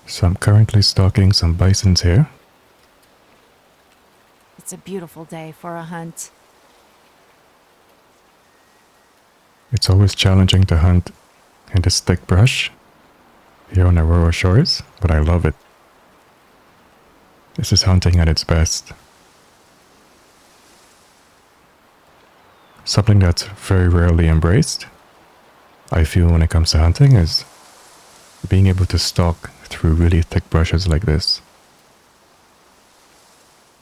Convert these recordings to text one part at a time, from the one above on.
So I'm currently stalking some bisons here. It's a beautiful day for a hunt. It's always challenging to hunt in this thick brush here on Aurora Shores, but I love it. This is hunting at its best. Something that's very rarely embraced, I feel, when it comes to hunting, is being able to stalk through really thick brushes like this.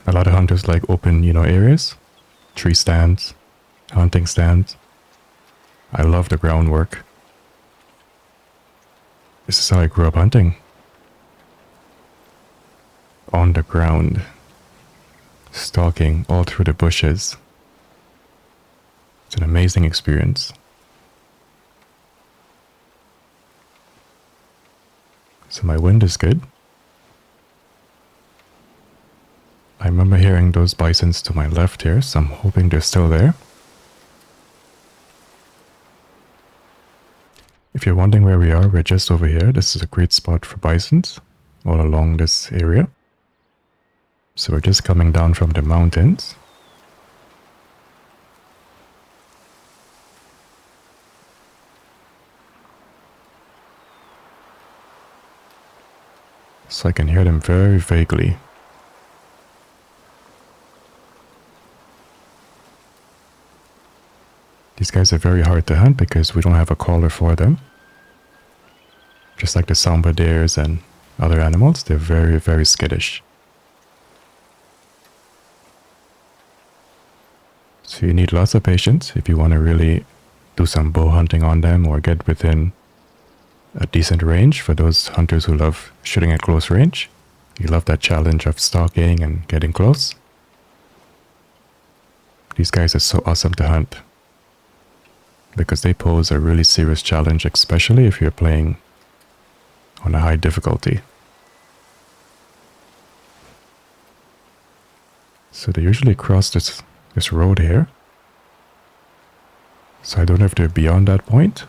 A lot of hunters like open, areas, tree stands, hunting stands. I love the groundwork. This is how I grew up hunting. On the ground, stalking all through the bushes. It's an amazing experience. So my wind is good. I remember hearing those bisons to my left here, so I'm hoping they're still there. If you're wondering where we are, we're just over here. This is a great spot for bisons all along this area. So we're just coming down from the mountains. So I can hear them very vaguely. These guys are very hard to hunt because we don't have a caller for them. Just like the sambar deers and other animals, they're very, very skittish. So you need lots of patience if you want to really do some bow hunting on them or get within a decent range for those hunters who love shooting at close range. You love that challenge of stalking and getting close. These guys are so awesome to hunt because they pose a really serious challenge, especially if you're playing on a high difficulty. So they usually cross this road here. So I don't know if they're beyond that point.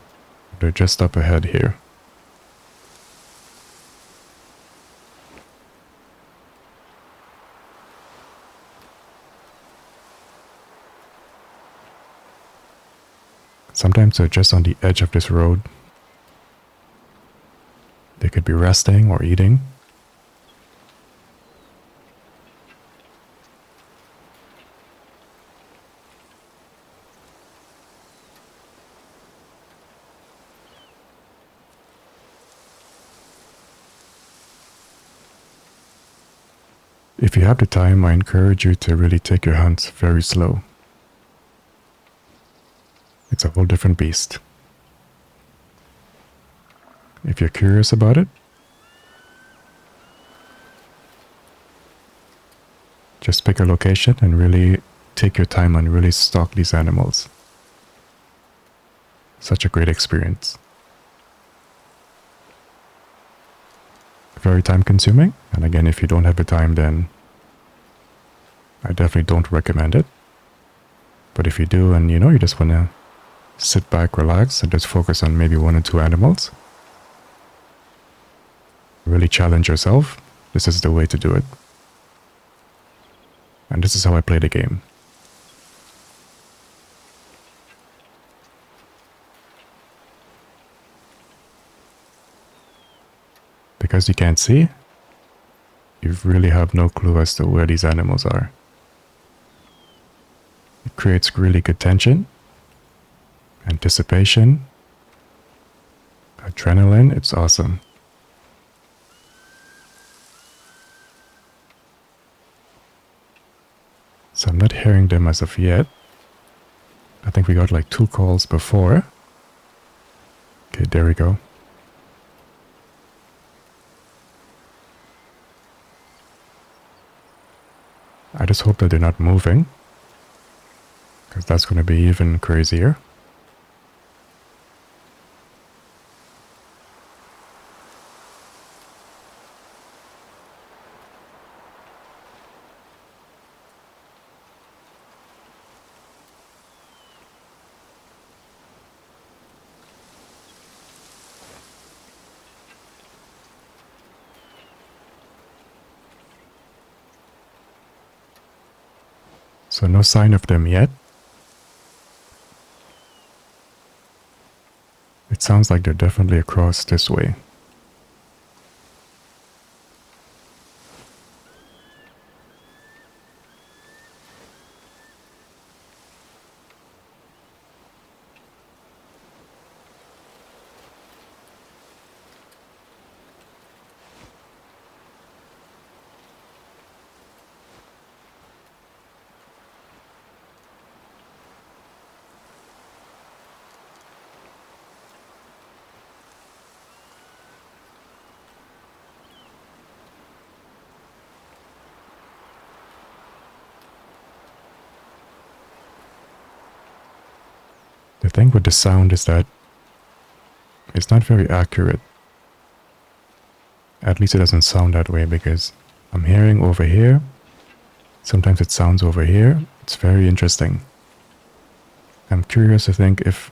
They're just up ahead here. Sometimes they're just on the edge of this road. They could be resting or eating. If you have the time, I encourage you to really take your hunts very slow. It's a whole different beast. If you're curious about it, just pick a location and really take your time and really stalk these animals. Such a great experience. Very time consuming, and again, if you don't have the time, then I definitely don't recommend it. But if you do and you just want to sit back, relax, and just focus on maybe one or two animals, really challenge yourself, this is the way to do it. And this is how I play the game. Because you can't see, you really have no clue as to where these animals are. It creates really good tension, anticipation, adrenaline. It's awesome. So I'm not hearing them as of yet. I think we got like 2 calls before. Okay, there we go. I just hope that they're not moving, because that's going to be even crazier. So no sign of them yet. It sounds like they're definitely across this way. The thing with the sound is that it's not very accurate. At least it doesn't sound that way because I'm hearing over here. Sometimes it sounds over here. It's very interesting. I'm curious to think if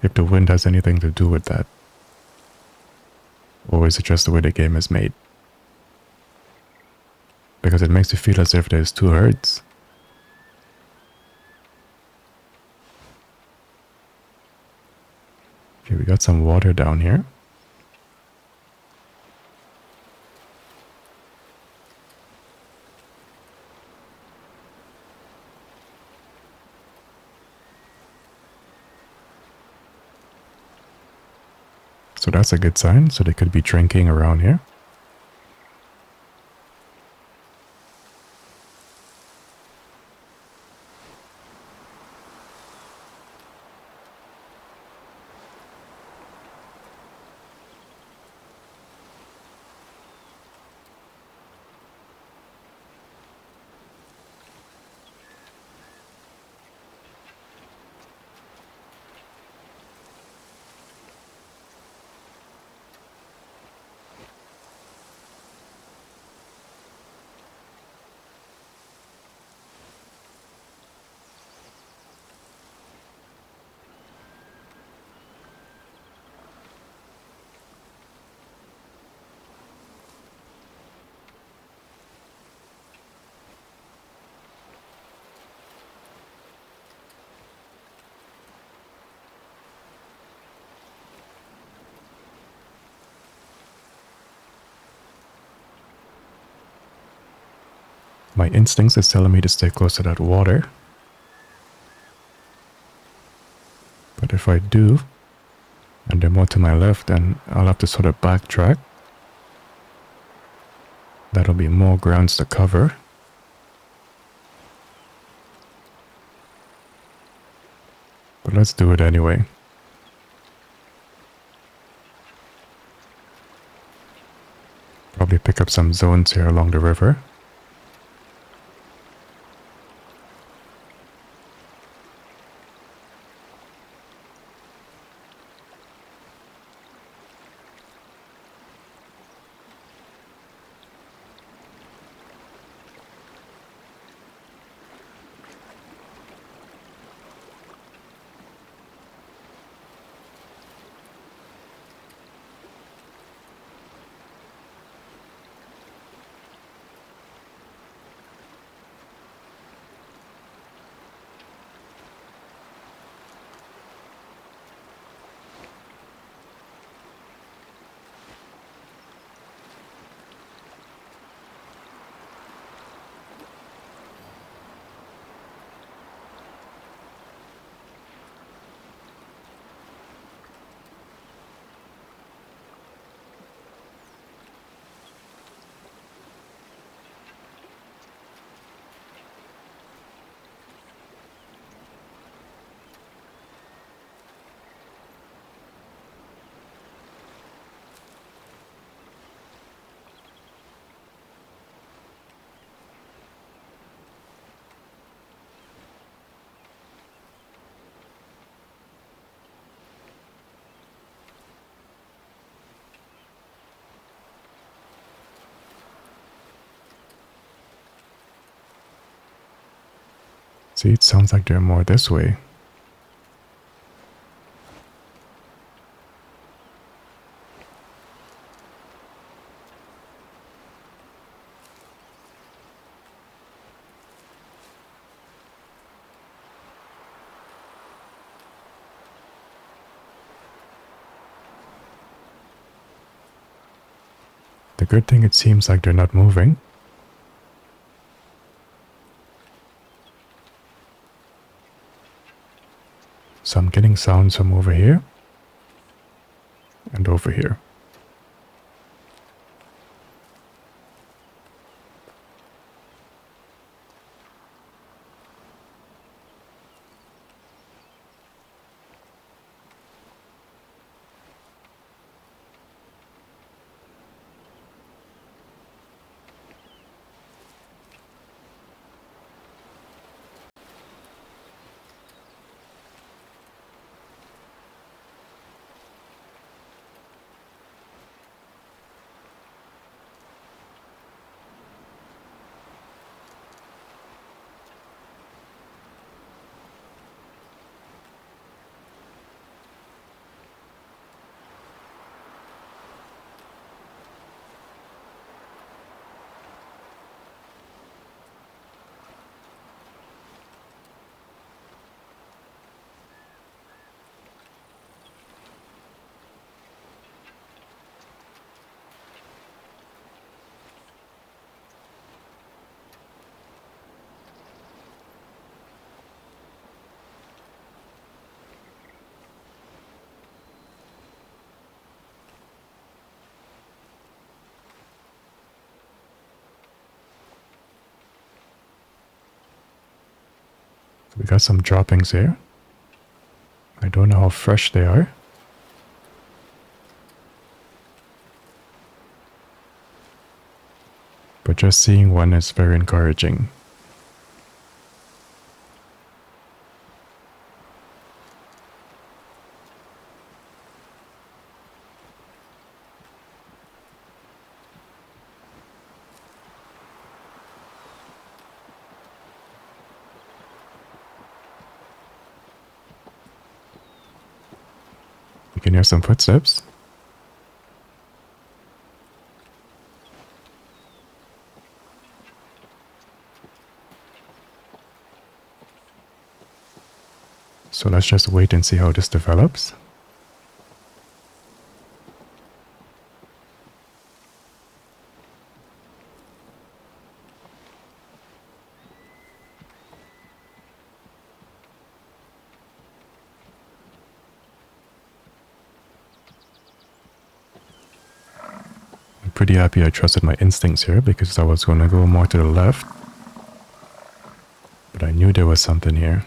the wind has anything to do with that. Or is it just the way the game is made? Because it makes you feel as if there's 2 hertz. Okay, we got some water down here. So that's a good sign. So they could be drinking around here. My instincts is telling me to stay close to that water. But if I do, and they're more to my left, then I'll have to sort of backtrack. That'll be more grounds to cover. But let's do it anyway. Probably pick up some zones here along the river. See, it sounds like they're more this way. The good thing, it seems like they're not moving. So I'm getting sounds from over here and over here. We got some droppings here. I don't know how fresh they are. But just seeing one is very encouraging. You can hear some footsteps. So let's just wait and see how this develops. I'm pretty happy I trusted my instincts here because I was going to go more to the left. But I knew there was something here.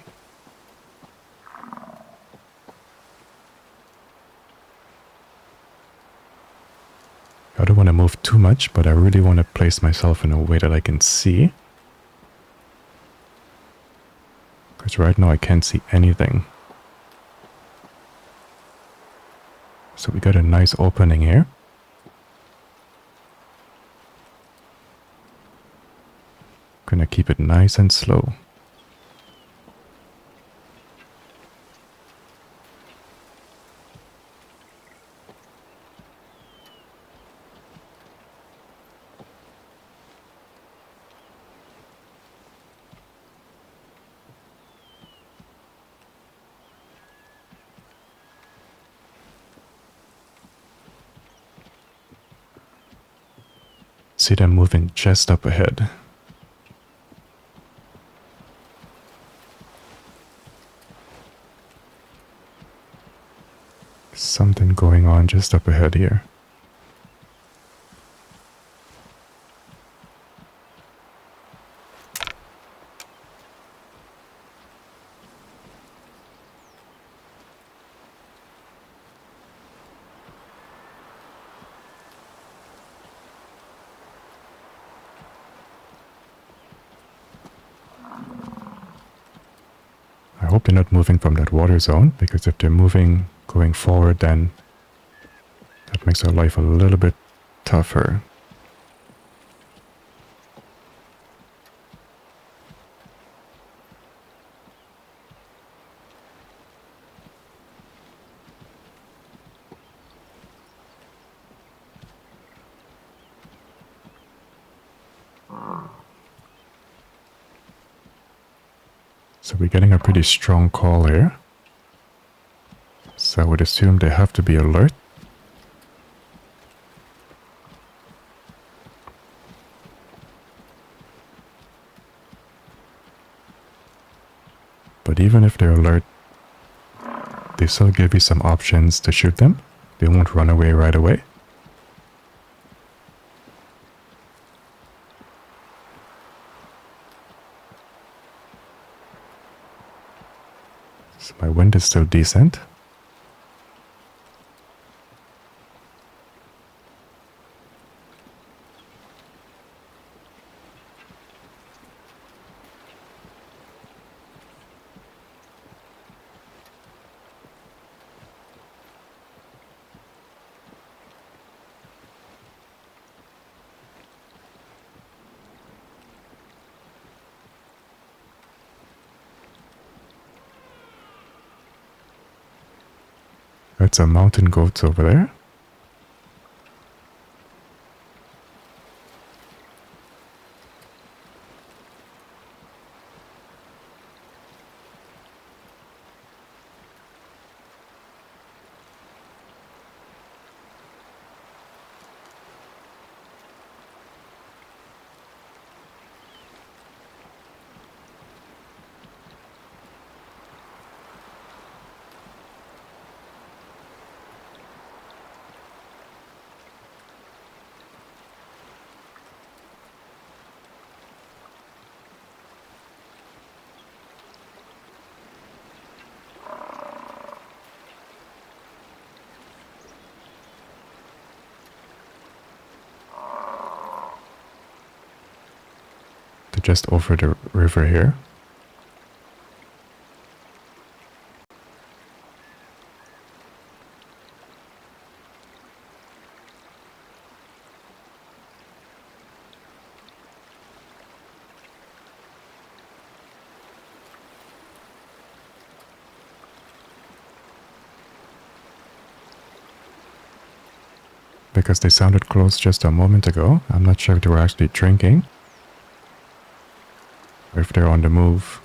I don't want to move too much, but I really want to place myself in a way that I can see. Because right now I can't see anything. So we got a nice opening here. Gonna keep it nice and slow. See them moving just up ahead. Something going on just up ahead here. I hope they're not moving from that water zone, because if they're moving going forward, then that makes our life a little bit tougher. So we're getting a pretty strong call here. So I would assume they have to be alert. but even if they're alert, they still give you some options to shoot them. They won't run away right away. So my wind is still decent. That's some mountain goats over there. They're just over the river here. Because they sounded close just a moment ago, I'm not sure if they were actually drinking or if they're on the move.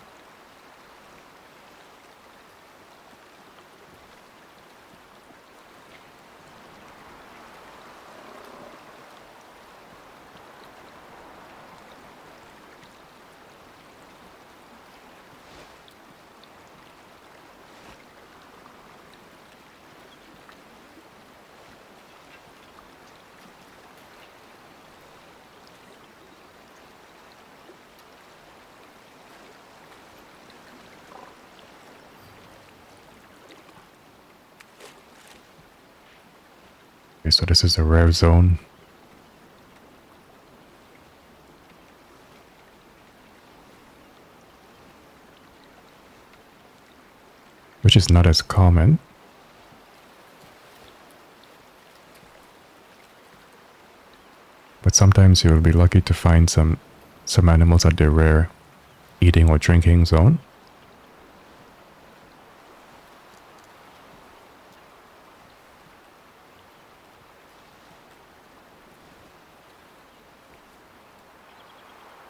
Okay, so this is a rare zone. Which is not as common. But sometimes you'll be lucky to find some animals at their rare eating or drinking zone.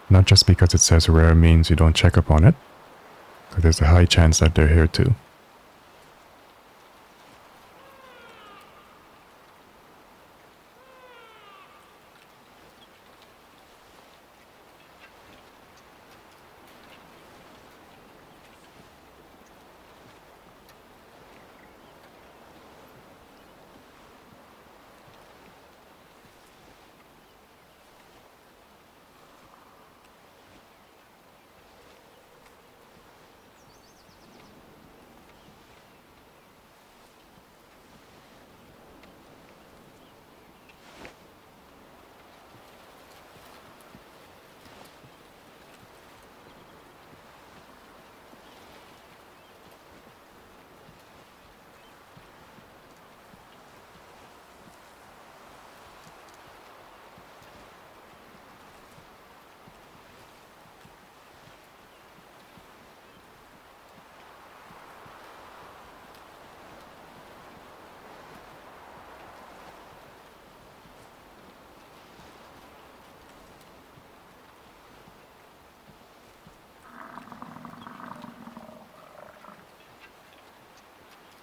Not just because it says rare means you don't check up on it, because there's a high chance that they're here too.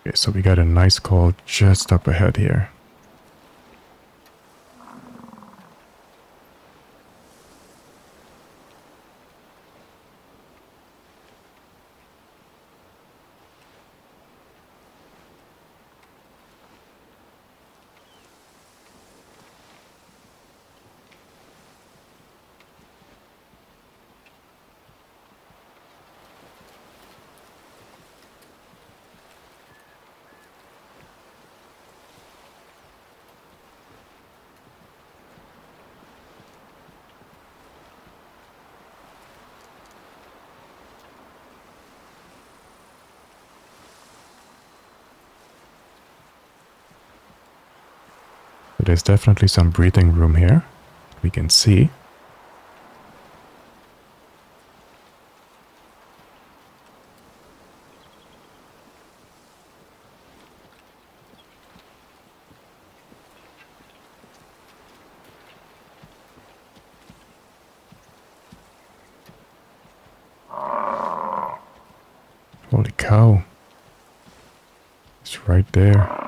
Okay, so we got a nice call just up ahead here. But there's definitely some breathing room here. We can see. Holy cow. It's right there.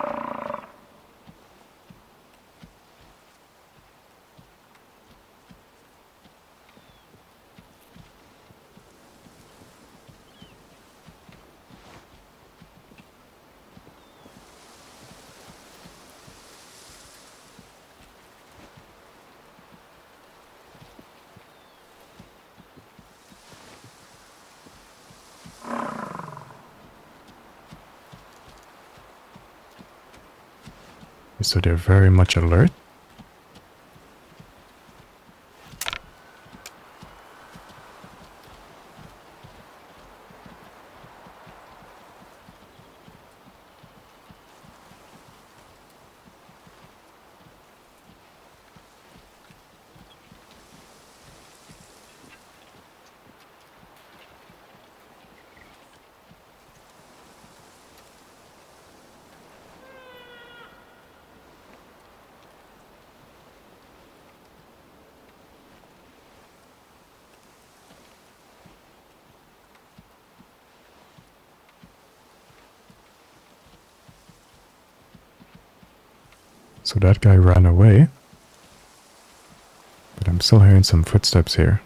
So they're very much alert. So that guy ran away. But I'm still hearing some footsteps here.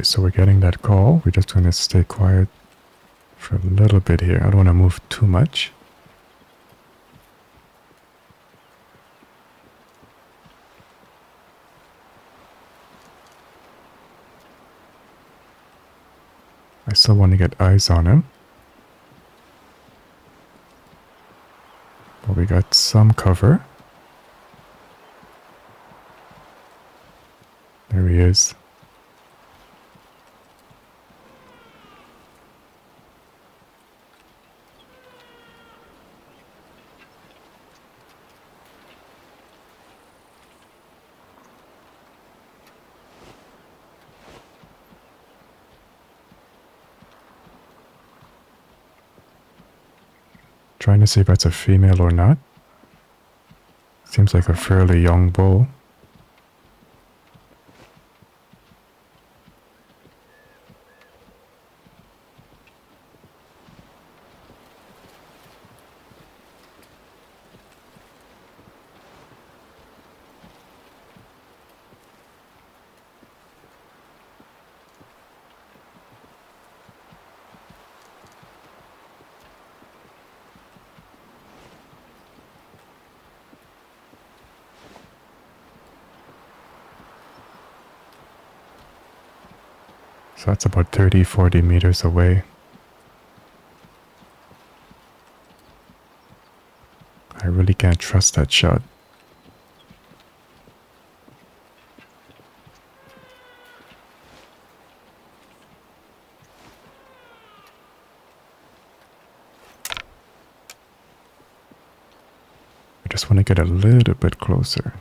So we're getting that call. We're just going to stay quiet for a little bit here. I don't want to move too much. I still want to get eyes on him. But we got some cover. There he is. Trying to see if that's a female or not. Seems like a fairly young bull. So that's about 30, 40 meters away. I really can't trust that shot. I just want to get a little bit closer.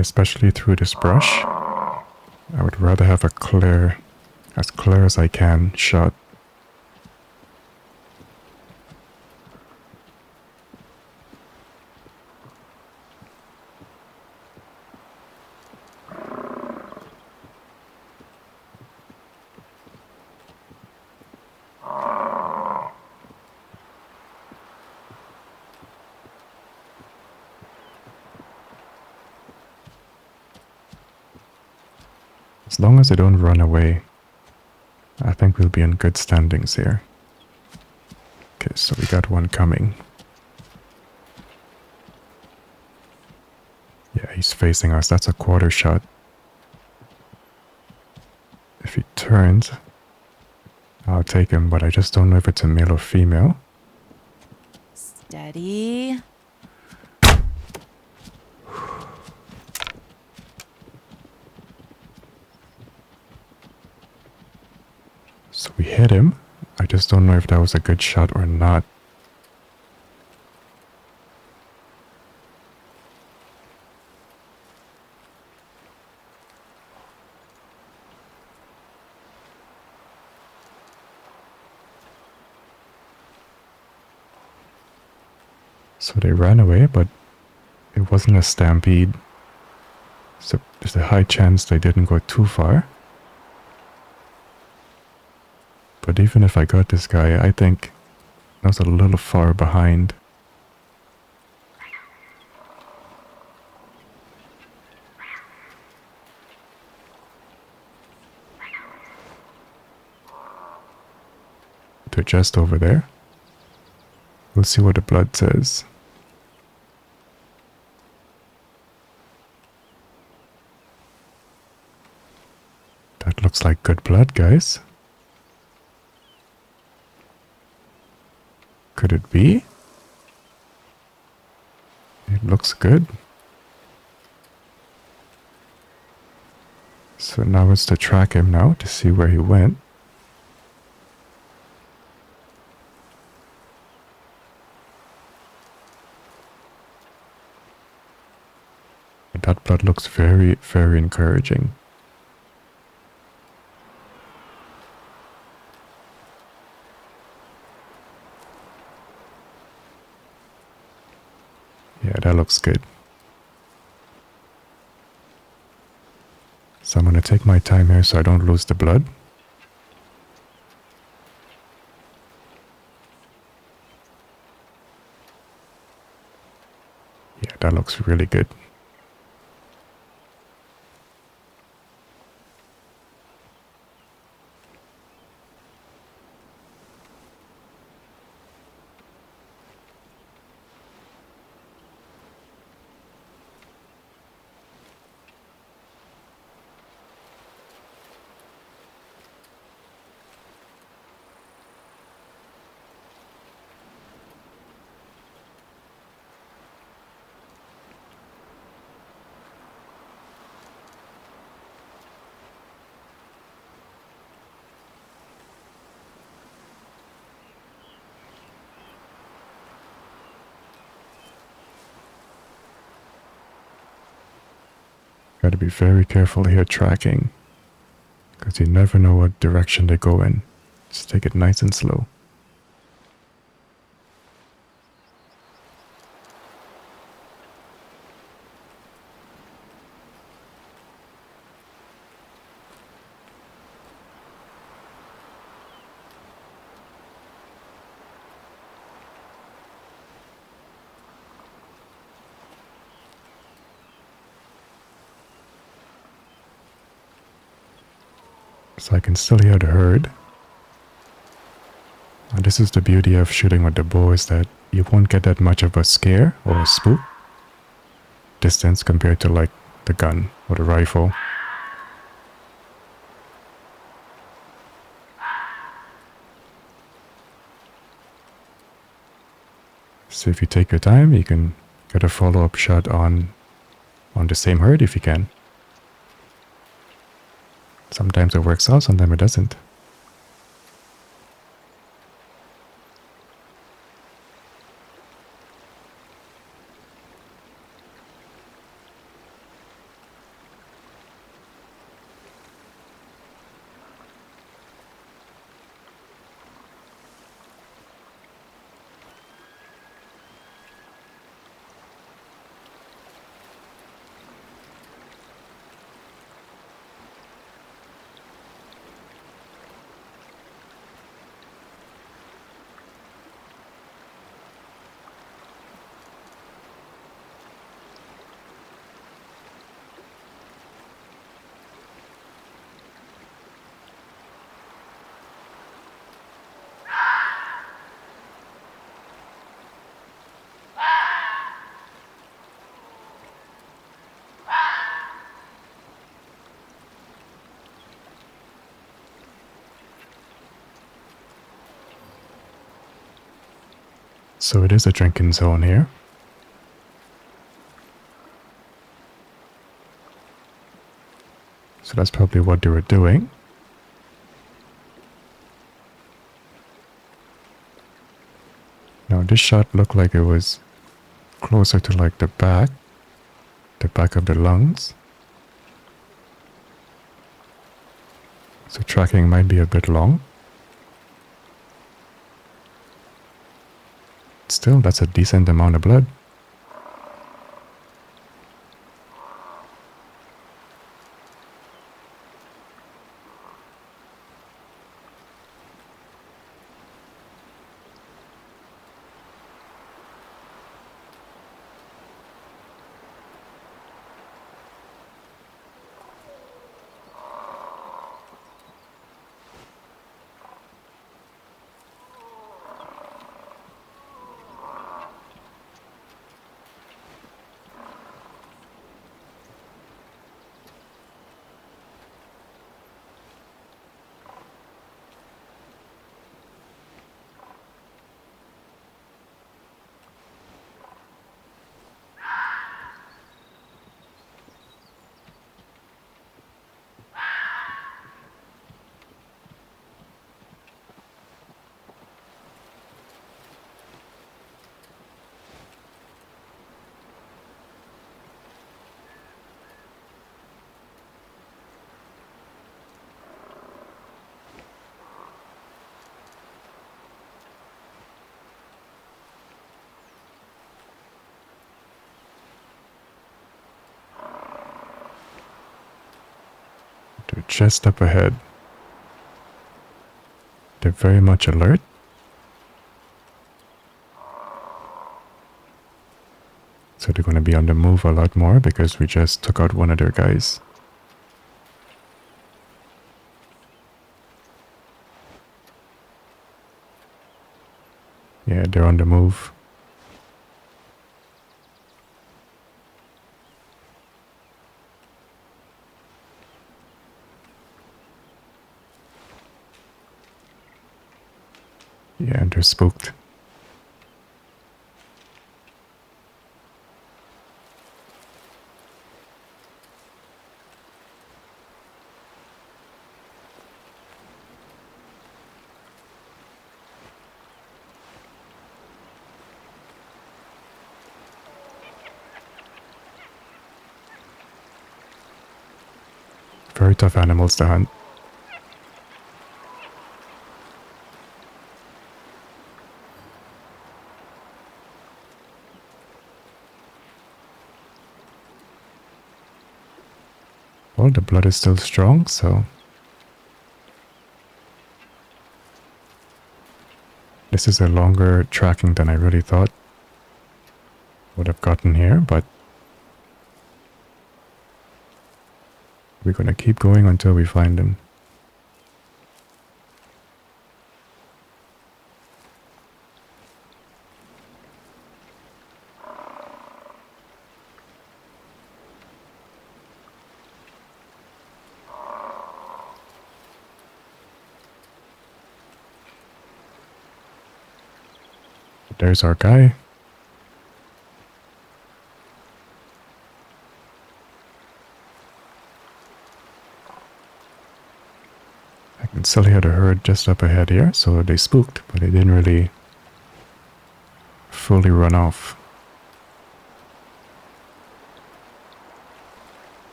especially through this brush. I would rather have a clear, as clear as I can, shot. As long as they don't run away, I think we'll be in good standings here. Okay, so we got one coming. Yeah, he's facing us. That's a quarter shot. If he turns, I'll take him, but I just don't know if it's a male or female. Steady. So we hit him. I just don't know if that was a good shot or not. So they ran away, but it wasn't a stampede. So there's a high chance they didn't go too far. But even if I got this guy, I think I was a little far behind. They're just over there. We'll see what the blood says. That looks like good blood, guys. Could it be? It looks good. So now it's to track him now to see where he went. That blood looks very, very encouraging. Yeah, that looks good. So I'm going to take my time here so I don't lose the blood. Yeah, that looks really good. Got to be very careful here tracking, because you never know what direction they go in. Just take it nice and slow. So I can still hear the herd. And this is the beauty of shooting with the bow, is that you won't get that much of a scare or a spook distance compared to like the gun or the rifle. So if you take your time, you can get a follow-up shot on the same herd if you can. Sometimes it works out, sometimes it doesn't. So it is a drinking zone here. So that's probably what they were doing. Now this shot looked like it was closer to like the back of the lungs. So tracking might be a bit long. Still, that's a decent amount of blood. They're just up ahead. They're very much alert. So they're going to be on the move a lot more because we just took out one of their guys. Yeah, they're on the move. Yeah, and they're spooked. Very tough animals to hunt. Well, the blood is still strong, so this is a longer tracking than I really thought would have gotten here, but we're going to keep going until we find them. There's our guy. I can still hear the herd just up ahead here, so they spooked, but they didn't really fully run off.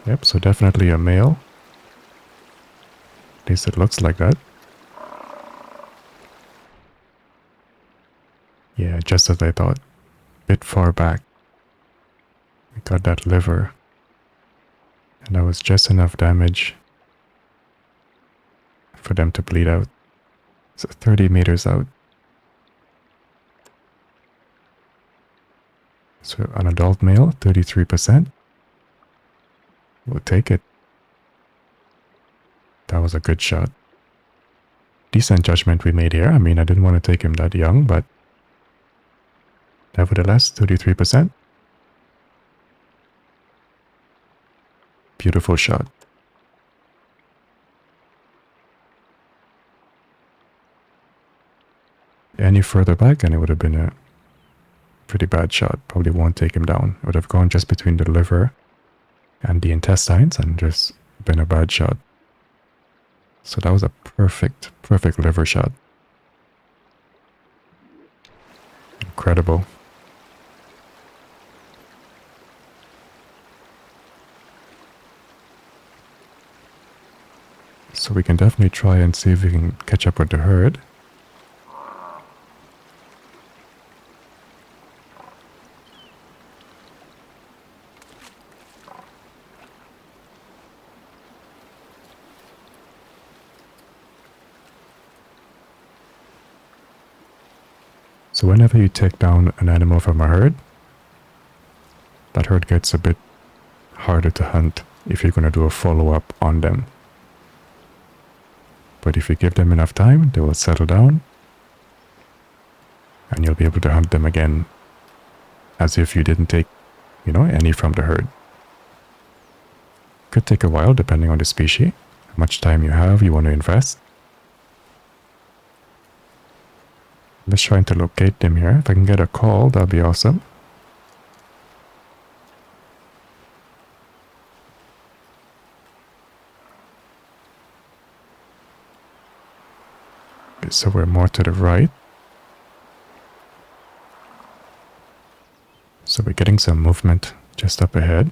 Yep, so definitely a male. At least it looks like that. Yeah, just as I thought. Bit far back. We got that liver. And that was just enough damage for them to bleed out. So 30 meters out. So an adult male, 33%. We'll take it. That was a good shot. Decent judgment we made here. I mean, I didn't want to take him that young, but nevertheless, 33%. beautiful shot. Any further back and it would have been a pretty bad shot. Probably won't take him down. It would have gone just between the liver and the intestines and just been a bad shot. So that was a perfect liver shot. Incredible. So we can definitely try and see if we can catch up with the herd. So whenever you take down an animal from a herd, that herd gets a bit harder to hunt if you're going to do a follow-up on them. But if you give them enough time, they will settle down and you'll be able to hunt them again as if you didn't take, any from the herd. Could take a while depending on the species, how much time you want to invest. I'm just trying to locate them here. If I can get a call, that'd be awesome. Okay, so we're more to the right. So we're getting some movement just up ahead.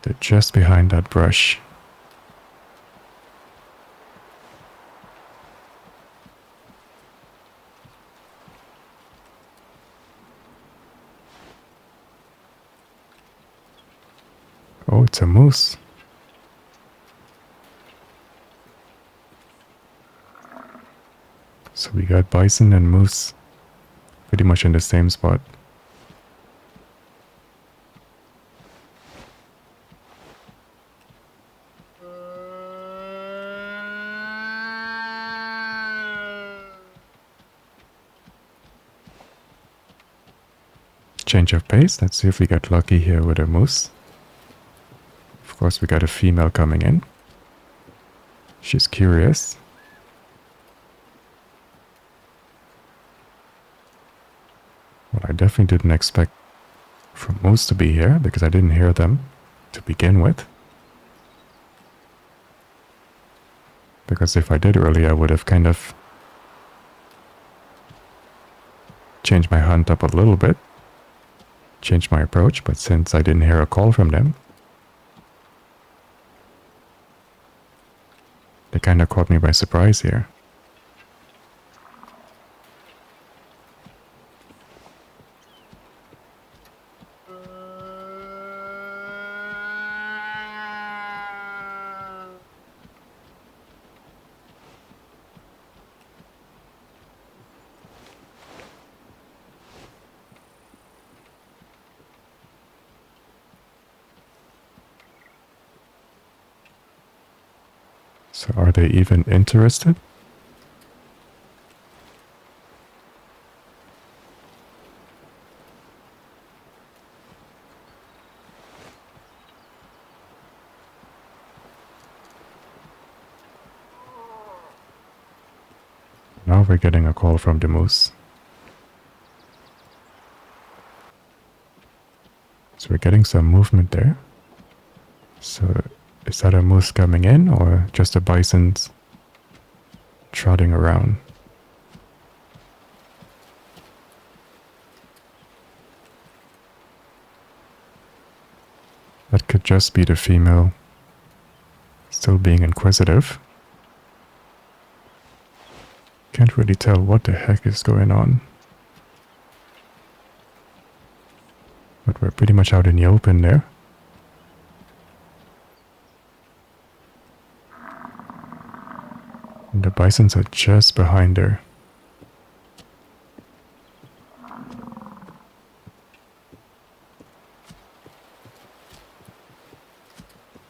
They're just behind that brush. Oh, it's a moose. So we got bison and moose pretty much in the same spot. Change of pace. Let's see if we get lucky here with a moose. Of course, we got a female coming in. She's curious. Well, I definitely didn't expect for moose to be here because I didn't hear them to begin with. Because if I did earlier, I would have kind of changed my hunt up a little bit. Changed my approach, but since I didn't hear a call from them, they kind of caught me by surprise here. So are they even interested? Now we're getting a call from the moose. So we're getting some movement there. So is that a moose coming in or just a bison's trotting around? That could just be the female still being inquisitive. Can't really tell what the heck is going on. But we're pretty much out in the open there. bisons are just behind her.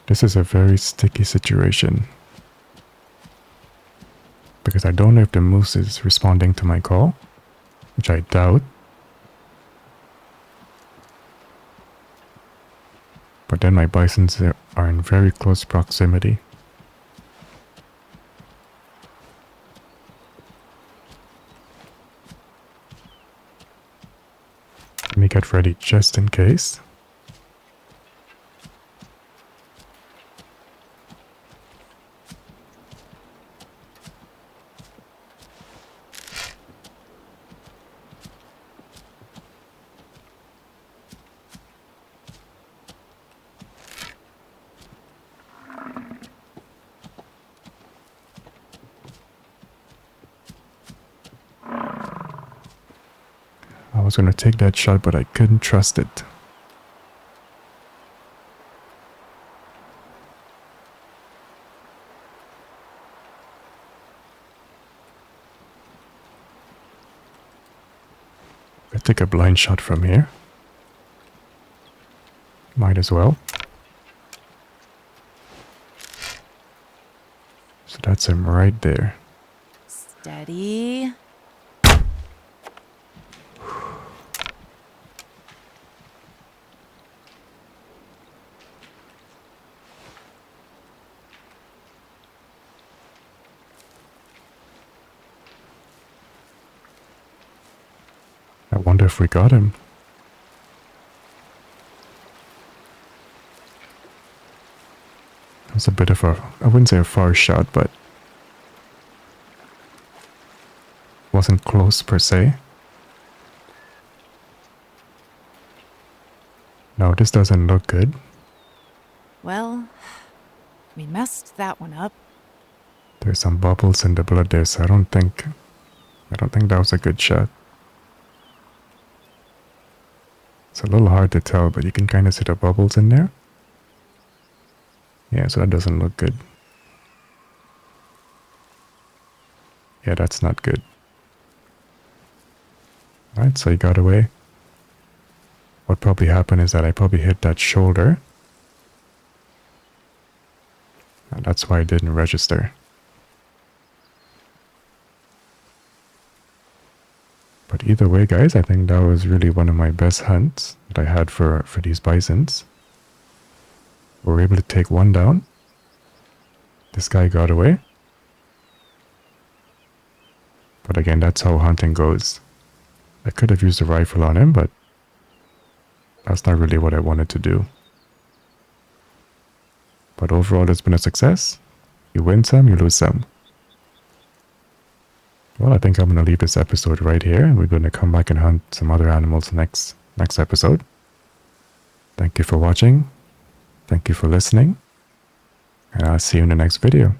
This is a very sticky situation. Because I don't know if the moose is responding to my call, which I doubt. But then my bisons are in very close proximity. Let me get ready just in case. I was going to take that shot, but I couldn't trust it. I take a blind shot from here. Might as well. So that's him right there. Steady. I wonder if we got him. That was a bit of I wouldn't say a far shot, but wasn't close per se. No, this doesn't look good. Well, we messed that one up. There's some bubbles in the blood there, so I don't think that was a good shot. It's a little hard to tell, but you can kind of see the bubbles in there. Yeah, so that doesn't look good. Yeah, that's not good. Alright, so he got away. What probably happened is that I probably hit that shoulder. And that's why it didn't register. But either way, guys, I think that was really one of my best hunts that I had for these bisons. We were able to take one down. This guy got away. But again, that's how hunting goes. I could have used a rifle on him, but that's not really what I wanted to do. But overall, it's been a success. You win some, you lose some. Well, I think I'm going to leave this episode right here, and we're going to come back and hunt some other animals next episode. Thank you for watching. Thank you for listening. And I'll see you in the next video.